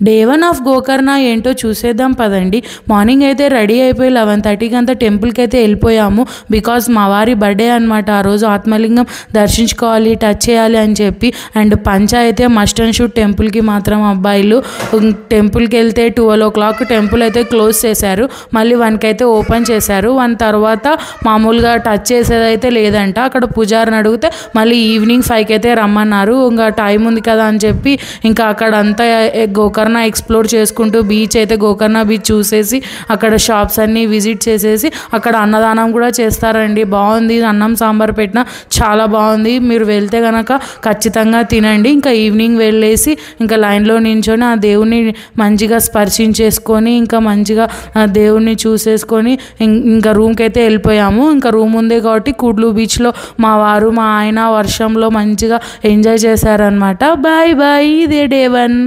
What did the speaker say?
Day 1 of Gokarna ఏంటో చూసేద్దాం పదండి. మార్నింగ్ అయితే రెడీ అయిపోయి 11:30కి అంతా టెంపుల్కి అయితే వెళ్ళిపోయాము. బికాజ్ మా వారి బర్త్డే అనమాట. ఆ రోజు ఆత్మలింగం దర్శించుకోవాలి, టచ్ చేయాలి అని చెప్పి. అండ్ పంచ అయితే మస్ట్ అండ్ షూట్ టెంపుల్కి మాత్రం అబ్బాయిలు. టెంపుల్కి వెళ్తే 12 o'clock టెంపుల్ అయితే క్లోజ్ చేశారు. మళ్ళీ 1కి అయితే ఓపెన్ చేశారు. 1 తర్వాత మామూలుగా టచ్ చేసేదైతే లేదంట. అక్కడ పూజారిని అడిగితే మళ్ళీ ఈవినింగ్ 5కి అయితే రమ్మన్నారు. ఇంకా టైం ఉంది కదా అని చెప్పి ఇంకా అక్కడంతా గోకర్ణ ఎక్స్ప్లోర్ చేసుకుంటూ బీచ్ అయితే గోకర్ణ బీచ్ చూసేసి అక్కడ షాప్స్ అన్నీ విజిట్ చేసేసి అక్కడ అన్నదానం కూడా చేస్తారండి. బాగుంది. అన్నం సాంబార్ పెట్టిన చాలా బాగుంది. మీరు వెళ్తే కనుక ఖచ్చితంగా తినండి. ఇంకా ఈవినింగ్ వెళ్ళేసి ఇంకా లైన్లో నించొని ఆ దేవుని మంచిగా స్పర్శించేసుకొని ఇంకా మంచిగా దేవుణ్ణి చూసేసుకొని ఇంకా రూమ్కి అయితే వెళ్ళిపోయాము. ఇంకా రూమ్ ఉంది కాబట్టి కుడ్లు బీచ్లో మా వారు మా ఆయన వర్షంలో మంచిగా ఎంజాయ్ చేశారనమాట. Bye bye. ఇదే డే 1.